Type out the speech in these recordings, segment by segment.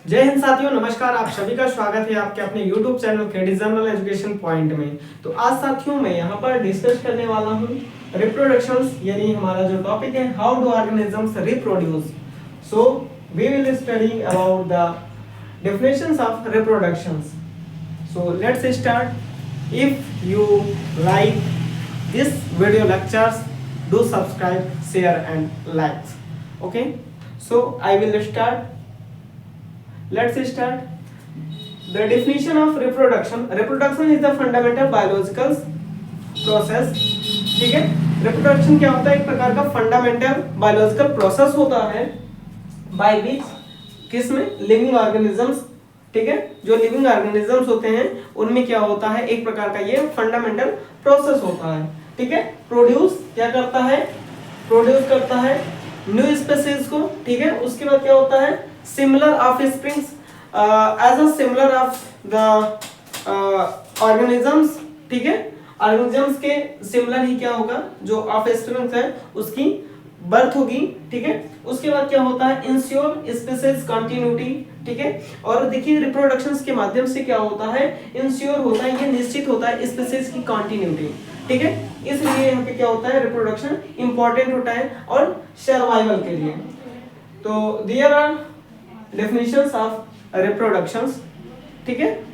जय हिंद साथियों, नमस्कार। आप सभी का स्वागत है आपके अपने YouTube चैनल के जनरल एजुकेशन पॉइंट में। तो आज साथियों मैं यहाँ पर डिस्कस करने वाला हूँ रिप्रोडक्शंस, यानी हमारा जो टॉपिक है how do organisms reproduce. So we will study about the definitions of reproductions. So let's start. If you like this video lectures, do subscribe, share and like. Okay, so I will start. Let's start. The definition of reproduction. Reproduction is the fundamental biological process. ठीक है, reproduction क्या होता है? एक प्रकार का fundamental biological process होता है by which किसमें लिविंग ऑर्गेनिजम्स, ठीक है, जो लिविंग ऑर्गेनिजम्स होते हैं उनमें क्या होता है, एक प्रकार का ये फंडामेंटल प्रोसेस होता है। ठीक है, प्रोड्यूस क्या करता है, प्रोड्यूस करता है न्यू स्पीशीज को। ठीक है, उसके बाद क्या होता है, similar offsprings as a similar of the organisms. ठीक है, ऑर्गेनिजम्स के सिमिलर ही क्या होगा, जो ऑफ स्प्रिंग्स है उसकी बर्थ होगी। ठीक है, उसके बाद क्या होता है, इंश्योर स्पीशीज कंटिन्यूटी। ठीक है, और देखिए रिप्रोडक्शंस के माध्यम से क्या होता है, इंश्योर होता है, ये निश्चित होता है स्पीशीज की कंटिन्यूटी। ठीक है, इसलिए यहाँ पे क्या होता है, रिप्रोडक्शन इंपॉर्टेंट होता है और सर्वाइवल के लिए। तो there are definitions of reproductions. ठीक है,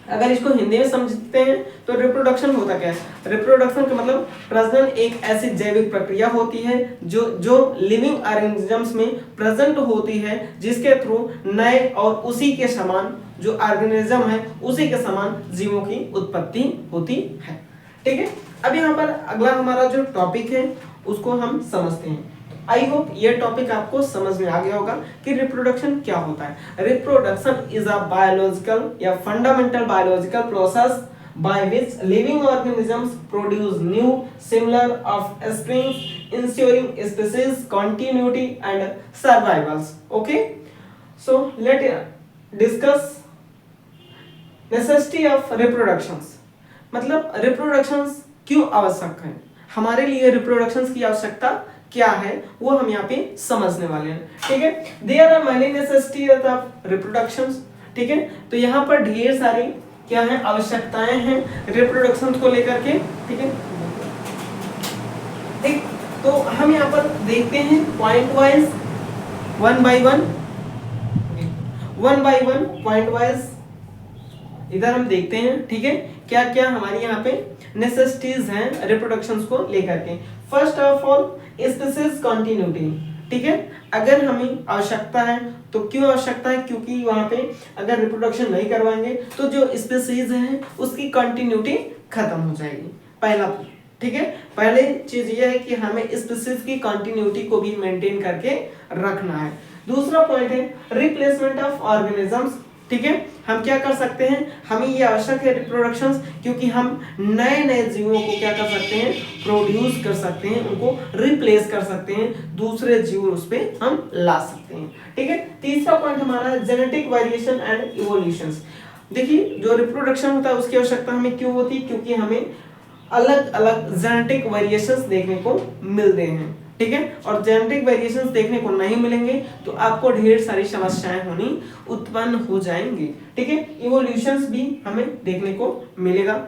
अगर इसको हिंदी में समझते हैं तो रिप्रोडक्शन होता क्या है, रिप्रोडक्शन का मतलब प्रजनन एक ऐसी जैविक प्रक्रिया होती है जो लिविंग ऑर्गेनिजम्स में प्रेजेंट होती है, जिसके थ्रू नए और उसी के समान जो ऑर्गेनिज्म है उसी के समान जीवों की उत्पत्ति होती है। ठीक है, अब यहाँ पर अगला हमारा जो टॉपिक है उसको हम समझते हैं। आई होप ये टॉपिक आपको समझ में आ गया होगा कि रिप्रोडक्शन क्या होता है। रिप्रोडक्शन इज अ बायोलॉजिकल या fundamental biological process by which living organisms produce new similar offsprings, ensuring species continuity and survivals. Okay, so let's discuss necessity of reproductions. मतलब रिप्रोडक्शंस क्यों आवश्यक है, हमारे लिए रिप्रोडक्शंस की आवश्यकता क्या है, वो हम यहाँ पे समझने वाले हैं। ठीक है, there are many necessities of reproductions. ठीक है, तो यहाँ पर ढेर सारी क्या है, आवश्यकताएं हैं रिप्रोडक्शन को लेकर के। ठीक है, ठीक, तो हम यहाँ पर देखते हैं point wise, one by one point wise इधर हम देखते हैं। ठीक है, क्या क्या हमारी यहाँ पे नेसेसिटीज हैं रिप्रोडक्शंस को लेकर के। First of all species continuity. ठीक है, अगर हमें आवश्यकता है तो क्यों आवश्यकता है, क्योंकि वहां पे अगर रिप्रोडक्शन नहीं करवाएंगे तो जो स्पीशीज है उसकी कंटिन्यूटी खत्म हो जाएगी, पहला। ठीक है, पहले चीज ये है कि हमें स्पीशीज की कंटिन्यूटी को भी मेंटेन करके रखना है। दूसरा पॉइंट है रिप्लेसमेंट ऑफ ऑर्गेनिजम्स। ठीक है, हम क्या कर सकते हैं, हमें ये आवश्यक है रिप्रोडक्शंस, क्योंकि हम नए नए जीवों को क्या कर सकते हैं, प्रोड्यूस कर सकते हैं, उनको रिप्लेस कर सकते हैं, दूसरे जीव उस पे हम ला सकते हैं। ठीक है, तीसरा पॉइंट हमारा है जेनेटिक वेरिएशन एंड इवोल्यूशंस। देखिए जो रिप्रोडक्शन होता है उसकी आवश्यकता हमें क्यों होती है, क्योंकि हमें अलग अलग जेनेटिक वेरिएशंस देखने को मिलते हैं। ठीक है, और जेनेटिक वेरिएशंस देखने को नहीं मिलेंगे तो आपको ढेर सारी समस्याएं होनी उत्पन्न हो जाएंगी। ठीक है, इवोल्यूशंस भी हमें देखने को मिलेगा,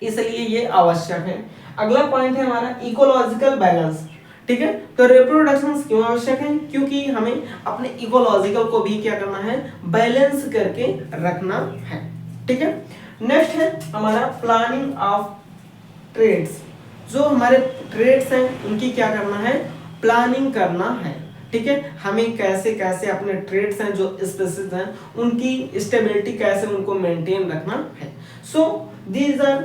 इसलिए ये आवश्यक है। अगला पॉइंट है हमारा इकोलॉजिकल बैलेंस। ठीक है, तो रिप्रोडक्शंस क्यों आवश्यक है, क्योंकि हमें अपने इकोलॉजिकल को भी क्या करना है, बैलेंस करके रखना है। ठीक है, नेक्स्ट है हमारा प्लानिंग ऑफ ट्रेड्स। जो हमारे ट्रेड्स हैं उनकी क्या करना है, प्लानिंग करना है। ठीक है, हमें कैसे कैसे अपने ट्रेड्स हैं जो स्पीशीज हैं उनकी स्टेबिलिटी कैसे उनको मेंटेन रखना है। So these are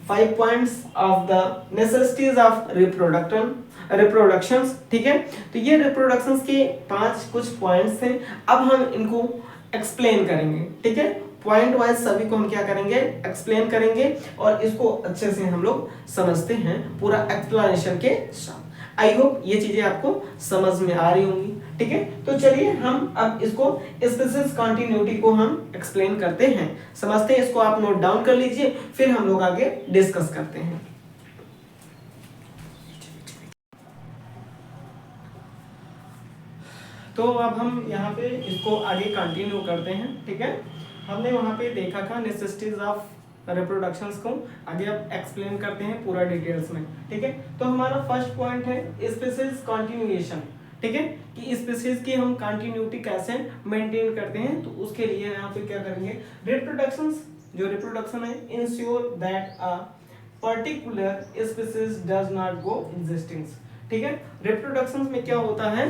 5 points of the necessities of reproductions. ठीक है, तो ये रिप्रोडक्शंस के 5 कुछ पॉइंट्स हैं, अब हम इनको एक्सप्लेन करेंगे। ठीक है, पॉइंट वाइज सभी को हम क्या करेंगे, एक्सप्लेन करेंगे और इसको अच्छे से हम लोग समझते हैं पूरा एक्सप्लेनेशन के साथ। आई होप ये चीजें आपको समझ में आ रही होंगी। ठीक है, तो चलिए हम अब इसको स्पीशीज कंटिन्यूटी को हम एक्सप्लेन करते हैं, समझते हैं। इसको आप नोट डाउन कर लीजिए, फिर हम लोग आगे डिस्कस करते हैं। तो अब हम यहाँ पे इसको आगे कंटिन्यू करते हैं, ठीक है। हमने वहाँ पे देखा था नेसेसिटीज ऑफ रिप्रोडक्शंस को, आगे अब एक्सप्लेन करते हैं पूरा डिटेल्स में, ठीक है। तो हमारा फर्स्ट पॉइंट है स्पीशीज कंटिन्यूएशन, ठीक है, कि स्पीशीज की हम कंटिन्यूटी कैसे मेंटेन करते हैं। तो उसके लिए यहाँ पे क्या करेंगे, रिप्रोडक्शंस, जो रिप्रोडक्शन है, ensure that a particular species does not go existing, ठीक है। रिप्रोडक्शंस में क्या होता है,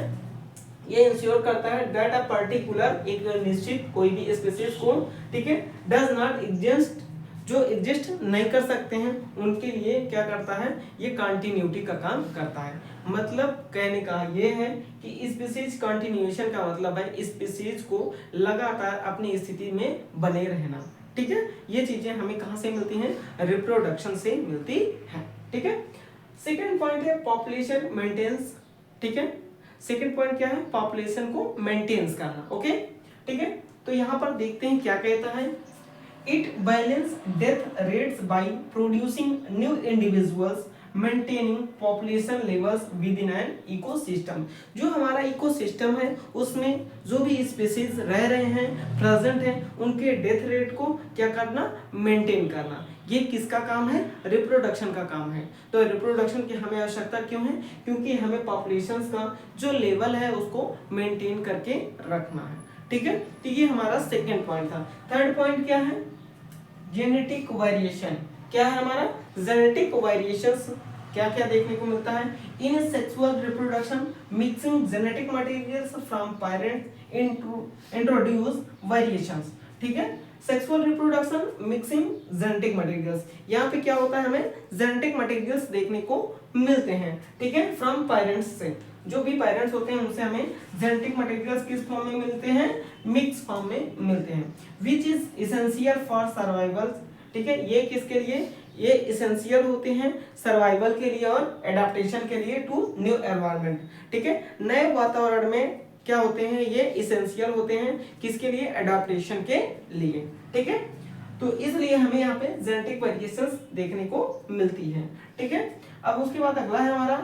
ये इंश्योर करता है दैट अ पर्टिकुलर, एक निश्चित कोई भी स्पीशीज को, ठीक है, डज नॉट एग्जिस्ट, जो एग्जिस्ट नहीं कर सकते हैं उनके लिए क्या करता है, ये कंटिन्यूटी का काम करता है। मतलब कहने का ये है कि स्पीशीज कंटिन्यूएशन का मतलब है स्पीशीज को लगातार अपनी स्थिति में बने रहना, ठीक है। ये चीजें हमें कहां से मिलती हैं, रिप्रोडक्शन से मिलती हैं, ठीक है। सेकंड पॉइंट है पॉपुलेशन मेंटेनेंस, ठीक है। सेकंड पॉइंट क्या है, पॉपुलेशन को मेंटेन्स करना, ओके, ठीक है। तो यहाँ पर देखते हैं क्या कहता है, It balance death rates by producing new individuals, maintaining population levels within an ecosystem। जो हमारा इकोसिस्टम है उसमें जो भी स्पीशीज रह रहे हैं, प्रेजेंट हैं, उनके डेथ रेट को क्या करना, मेंटेन करना। ये किसका काम है, रिप्रोडक्शन का काम है। तो रिप्रोडक्शन की हमें आवश्यकता क्यों है, क्योंकि हमें पॉपुलेशंस का जो लेवल है उसको मेंटेन करके रखना है, ठीक है। तो ये हमारा सेकेंड पॉइंट था। थर्ड पॉइंट क्या है, जेनेटिक वेरिएशन। क्या है हमारा, जेनेटिक वेरिएशंस क्या क्या देखने को मिलता है, in sexual reproduction mixing genetic materials from parents introduce variations, ठीक है। Sexual reproduction mixing genetic materials, यहाँ पे क्या होता है, हमें जेनेटिक मटेरियल्स देखने को मिलते हैं, ठीक है, फ्रॉम पेरेंट्स से। जो भी पेरेंट्स होते हैं उनसे हमें जेनेटिक मटेरियल्स किस फॉर्म में मिलते हैं, मिक्स फॉर्म में मिलते हैं, which is essential for survival, ठीक है। ये किसके लिए, ये इसेंशियल होते हैं सर्वाइवल के लिए और एडाप्टेशन के लिए टू न्यू एनवायरनमेंट, ठीक है। नए वातावरण में क्या होते हैं, ये इसेंशियल होते हैं किसके लिए, एडाप्टेशन के लिए, ठीक है। तो इसलिए हमें यहाँ पे जेनेटिक वेरिएशंस देखने को मिलती है, ठीक है। अब उसके बाद अगला है हमारा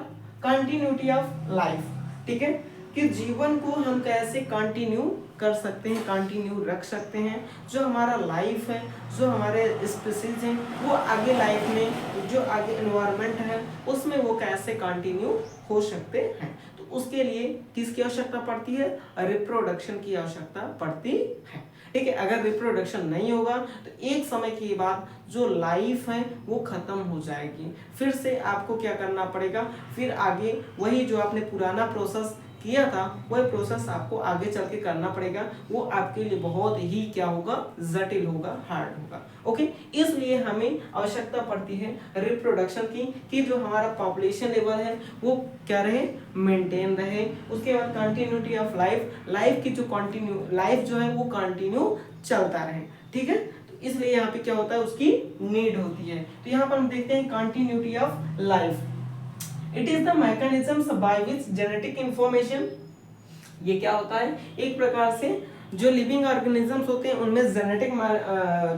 कंटिन्यूटी ऑफ लाइफ, ठीक है, कि जीवन को हम कैसे कंटिन्यू कर सकते हैं, कंटिन्यू रख सकते हैं। जो हमारा लाइफ है, जो हमारे स्पीशीज हैं, वो आगे लाइफ में जो आगे एनवायरनमेंट है उसमें वो कैसे कंटिन्यू हो सकते हैं। तो उसके लिए किसकी आवश्यकता पड़ती है, रिप्रोडक्शन की आवश्यकता पड़ती है, ठीक है। अगर रिप्रोडक्शन नहीं होगा तो एक समय के बाद जो लाइफ है वो खत्म हो जाएगी, फिर से आपको क्या करना पड़ेगा, फिर आगे वही जो आपने पुराना प्रोसेस किया था वही प्रोसेस आपको आगे चल के करना पड़ेगा। वो आपके लिए बहुत ही क्या होगा, जटिल होगा, हार्ड होगा, ओके। इसलिए हमें आवश्यकता पड़ती है रिप्रोडक्शन की, कि जो हमारा पॉपुलेशन लेवल है वो क्या रहे, मेंटेन रहे। उसके बाद कंटिन्यूटी ऑफ लाइफ, लाइफ की जो कंटिन्यू लाइफ जो है वो कंटिन्यू चलता रहे, ठीक है। तो इसलिए यहाँ पे क्या होता है, उसकी नीड होती है। तो यहाँ पर हम देखते हैं continuity of life, it is the mechanisms by which genetic information, ये क्या होता है, एक प्रकार से जो लिविंग ऑर्गेनिजम्स होते हैं उनमें जेनेटिक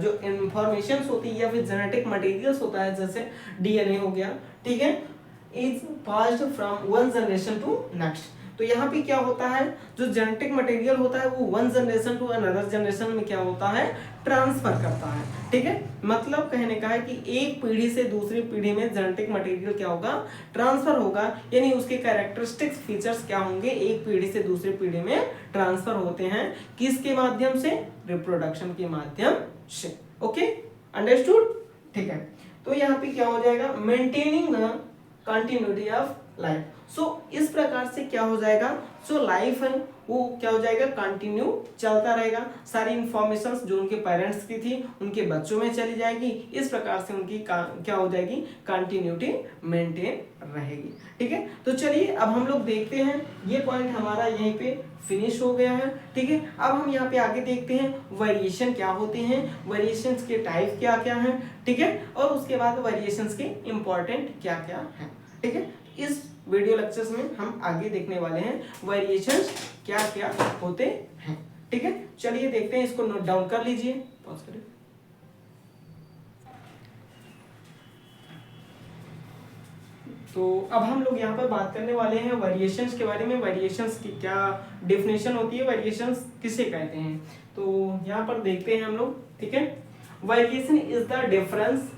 जो इंफॉर्मेशन होती है या फिर जेनेटिक मटेरियल्स होता है, जैसे डीएनए हो गया, ठीक है, is passed from one generation to next. तो यहाँ पे क्या होता है, जो जेनेटिक मटेरियल होता है वो one generation to another generation में क्या होता है, ट्रांसफर करता है, ठीक है। मतलब कहने का है कि एक पीढ़ी से दूसरी पीढ़ी में जेनेटिक मटेरियल क्या होगा, ट्रांसफर होगा, यानी उसके कैरेक्टरिस्टिक्स फीचर्स क्या होंगे, एक पीढ़ी से दूसरी पीढ़ी में ट्रांसफर होते हैं, किसके माध्यम से, रिप्रोडक्शन के माध्यम से, ओके, अंडरस्टूड, ठीक है। तो यहाँ पे क्या हो जाएगा, maintaining the continuity of life. So इस प्रकार से क्या हो जाएगा, जो लाइफ है वो क्या हो जाएगा, कंटिन्यू चलता रहेगा। सारी इंफॉर्मेशंस जो उनके पेरेंट्स की थी उनके बच्चों में चली जाएगी, इस प्रकार से उनकी क्या हो जाएगी, कंटिन्यूटी मेंटेन रहेगी, ठीक है। तो चलिए अब हम लोग देखते हैं, ये पॉइंट हमारा यहीं पे फिनिश हो गया है, ठीक है। अब हम यहाँ पे आगे देखते हैं वेरिएशन क्या होते हैं, वेरिएशंस के टाइप क्या क्या हैं, ठीक है, और उसके बाद वेरिएशंस के इंपॉर्टेंट क्या क्या हैं, ठीक है। इस वीडियो लेक्चर्स में हम आगे देखने वाले हैं वेरिएशंस क्या क्या होते हैं, ठीक है। चलिए देखते हैं, इसको नोट डाउन कर लीजिए, पॉज करें। तो अब हम लोग यहाँ पर बात करने वाले हैं वेरिएशंस के बारे में। वेरिएशंस की क्या डेफिनेशन होती है, वेरिएशंस किसे कहते हैं, तो यहाँ पर देखते हैं हम लोग। ठीक है, variation is the difference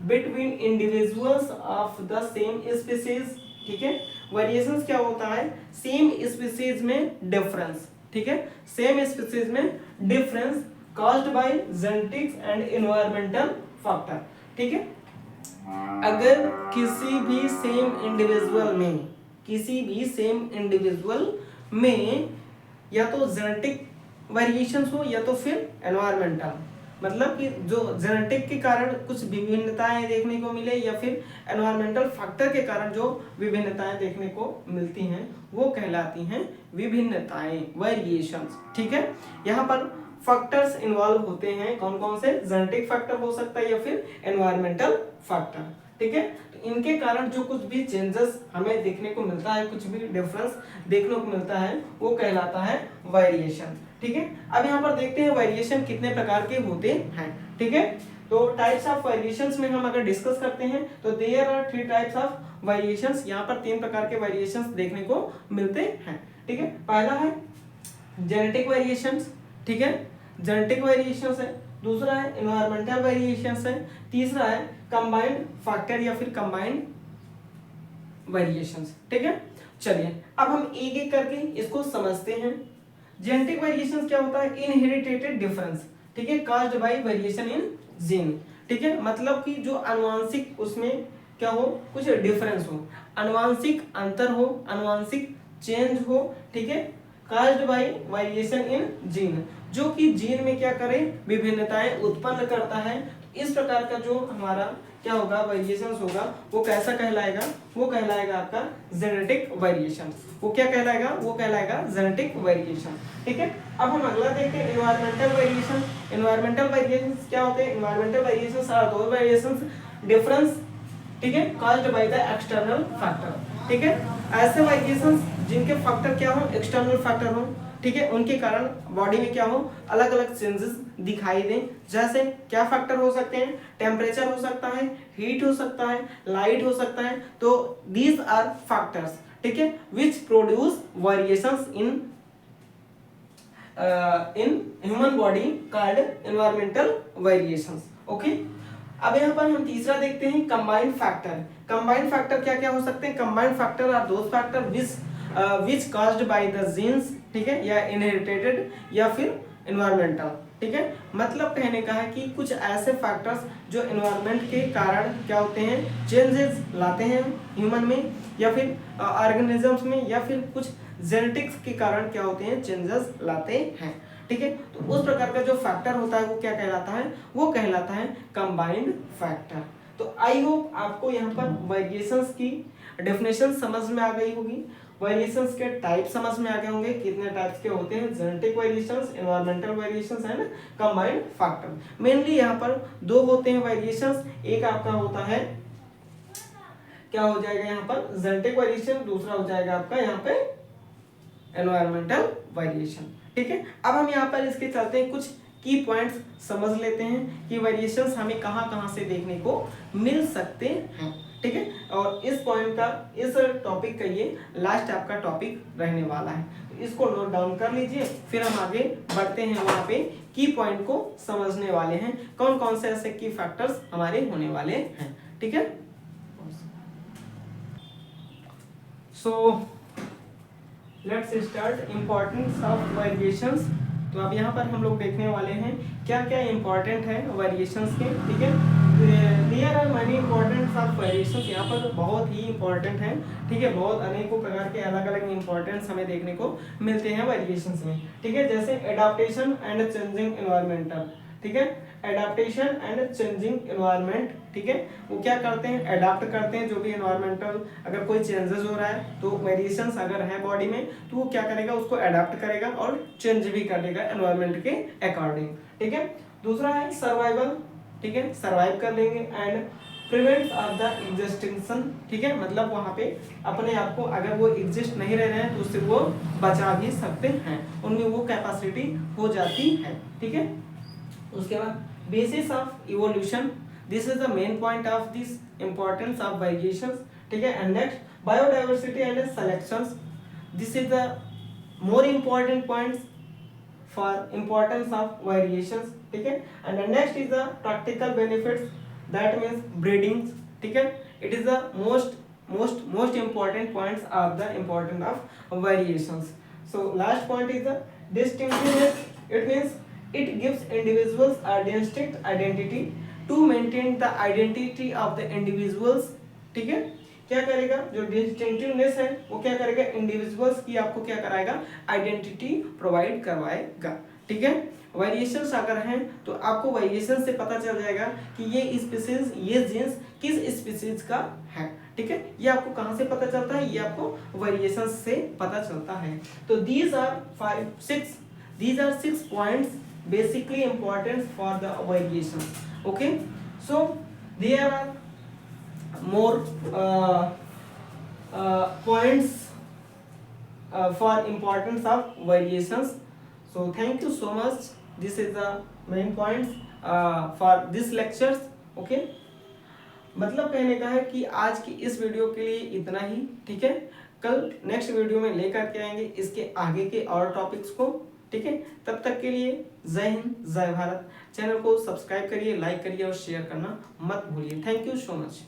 between individuals of the same species. ठीक है, वेरिएशंस क्या होता है, सेम स्पीसीज में डिफरेंस। ठीक है, सेम स्पीसीज में difference caused by genetics and environmental factor. ठीक है, अगर किसी भी सेम इंडिविजुअल में या तो जेनेटिक वेरिएशंस हो या तो फिर एनवायरमेंटल, मतलब कि जो जेनेटिक के कारण कुछ विभिन्नताएं देखने को मिले या फिर एनवायरमेंटल फैक्टर के कारण जो विभिन्नताएं देखने को मिलती हैं वो कहलाती हैं विभिन्नताएं, वेरिएशंस। ठीक है, यहाँ पर फैक्टर्स इन्वॉल्व होते हैं, कौन कौन से, जेनेटिक फैक्टर हो सकता है या फिर एनवायरमेंटल फैक्टर। ठीक है, तो इनके कारण जो कुछ भी चेंजेस हमें देखने को मिलता है, कुछ भी डिफरेंस देखने को मिलता है, वो कहलाता है वेरिएशन। ठीक है, अब यहाँ पर देखते हैं वेरिएशन कितने प्रकार के होते हैं। ठीक है, तो टाइप्स ऑफ वेरिएशंस में हम अगर डिस्कस करते हैं तो there are 3 types of variations. यहाँ पर 3 प्रकार के वेरिएशंस देखने को मिलते हैं। ठीक है, पहला है जेनेटिक वेरिएशंस। ठीक है, जेनेटिक वेरिएशंस है। दूसरा है एनवायरमेंटल वेरिएशंस है। तीसरा है कंबाइंड फैक्टर या फिर कंबाइंड वेरिएशंस। ठीक है, चलिए अब हम एक एक करके इसको समझते हैं। जेनेटिक वेरिएशंस क्या होता है, इनहेरिटेड डिफरेंस। ठीक है, caused by variation in gene. ठीक है, मतलब कि जो आनुवंशिक उसमें क्या हो, कुछ डिफरेंस हो, आनुवंशिक अंतर हो, आनुवंशिक चेंज हो। ठीक है, caused by variation in gene, जो कि जीन में क्या करे, विभिन्नताएं उत्पन्न करता है। इस प्रकार का जो हमारा क्या होगा, वेरिएशंस होगा, वो कैसा कहलाएगा, वो कहलाएगा आपका जेनेटिक वेरिएशन। वो क्या कहलाएगा, वो कहलाएगा जेनेटिक वेरिएशन। ठीक है, अब हम अगला देखते हैं एनवायरमेंटल वेरिएशन। एनवायरमेंटल वेरिएशंस क्या होते हैं, environmental variations are those variations difference, ठीक है, caused by the external factor. ठीक है, ऐसे वेरिएशंस जिनके फैक्टर क्या हो, एक्सटर्नल फैक्टर हो। ठीक है, उनके कारण बॉडी में क्या हो, अलग अलग चेंजेस दिखाई दें। जैसे क्या फैक्टर हो सकते हैं, टेम्परेचर हो सकता है, हीट हो सकता है, लाइट हो सकता है। तो दीज आर फैक्टर्स, ठीक है, which produce variations in human body called environmental variations. Okay, अब यहाँ पर हम तीसरा देखते हैं कंबाइंड फैक्टर। कंबाइंड फैक्टर क्या क्या हो सकते हैं, combined factor are those factor which caused by the genes, ठीक है, या इनहेरिटेड या फिर एनवायरमेंटल। ठीक है, मतलब कहने का है कि कुछ ऐसे फैक्टर्स जो एनवायरनमेंट के कारण क्या होते हैं, चेंजेस लाते हैं ह्यूमन में या फिर ऑर्गेनिजम्स में, या फिर कुछ जेनेटिक्स के कारण क्या होते हैं, चेंजेस लाते हैं। ठीक है, तो उस प्रकार का जो फैक्टर होता है वो क्या कहलाता है, वो कहलाता है कंबाइंड फैक्टर। तो आई होप आपको यहाँ पर वेरिएशंस की डेफिनेशन समझ में आ गई होगी, वेरिएशंस के टाइप समझ में आ गए होंगे, कितने टाइप्स के होते हैं, जेनेटिक वेरिएशंस, एनवायरमेंटल वेरिएशंस है ना, कंबाइंड फैक्टर। मेनली यहाँ पर 2 होते हैं वेरिएशंस, एक आपका होता है क्या हो जाएगा यहाँ पर जेनेटिक वेरिएशन, दूसरा हो जाएगा आपका यहाँ पे एनवायरमेंटल वेरिएशन। ठीक है, अब हम यहाँ पर इसके चलते हैं कुछ की पॉइंट्स समझ लेते हैं कि वेरिएशंस हमें कहाँ कहाँ से देखने को मिल सकते हैं। ठीक है, और इस पॉइंट का, इस टॉपिक का ये लास्ट आपका टॉपिक रहने वाला है, तो इसको नोट डाउन कर लीजिए, फिर हम आगे बढ़ते हैं, वहाँ पे की पॉइंट को समझने वाले हैं, कौन कौन से ऐसे की फैक्टर्स हमारे होने वाले हैं। ठीक है, so let's start importance of variations. तो अब यहाँ पर हम लोग देखने वाले हैं क्या क्या इंपॉर्टेंट है वेरिएशंस के। ठीक है, there are many importance of variations, यहाँ पर बहुत ही इंपॉर्टेंट है। ठीक है, बहुत अनेकों प्रकार के अलग अलग इंपॉर्टेंस हमें देखने को मिलते हैं वेरिएशंस में। ठीक है, जैसे एडाप्टेशन एंड चेंजिंग एनवायरमेंटल। ठीक है, एडाप्टेशन एंड चेंजिंग एनवायरनमेंट। ठीक है, वो क्या करते हैं, अडाप्ट करते हैं जो भी एनवायरमेंटल अगर कोई चेंजेस हो रहा है, तो वेरिएशंस अगर है बॉडी में तो वो क्या करेगा, उसको अडाप्ट करेगा और चेंज भी कर देगा एनवायरनमेंट के अकॉर्डिंग। ठीक है, दूसरा है सर्वाइवल। ठीक है, सर्वाइव कर लेंगे एंड प्रिवेंट्स ऑफ द एग्जिस्टिंक्शन। ठीक है, मतलब वहाँ पे अपने आप को अगर वो एग्जिस्ट नहीं रह रहे हैं तो उससे वो बचा भी सकते हैं, उनमें वो कैपेसिटी हो जाती है। ठीक है, उसके बाद basis of evolution, this is the main point of this importance of variations. ठीक है। And next biodiversity and selections, this is the more important points for importance of variations, ठीक है। And next is the practical benefits, that means breeding, ठीक है। It is the most important points of the importance of variations. So last point is the distinctiveness. It means it gives individuals a distinct identity to maintain the identity of the individuals, ठीक है। क्या करेगा, जो distinctiveness है वो क्या करेगा, individuals की आपको क्या कराएगा, आइडेंटिटी प्रोवाइड करवाएगा, ठीक है। वेरिएशंस अगर हैं तो आपको वेरिएशन से पता चल जाएगा कि ये स्पीसीज, ये जीन्स किस स्पीसीज का है, ठीक है। ये आपको कहां से पता चलता है, ये आपको वेरिएशन से पता चलता है। तो these are six points basically important for the variation. Okay, so there are more points for importance of variations. So thank you so much. This is the main points for this lectures. Okay, मतलब कहने का है कि आज की इस video के लिए इतना ही, ठीक है। कल नेक्स्ट वीडियो में लेकर के आएंगे इसके आगे के और टॉपिक्स को, ठीक है। तब तक के लिए जय हिंद, जय भारत। चैनल को सब्सक्राइब करिए, लाइक करिए और शेयर करना मत भूलिए। Thank you so much.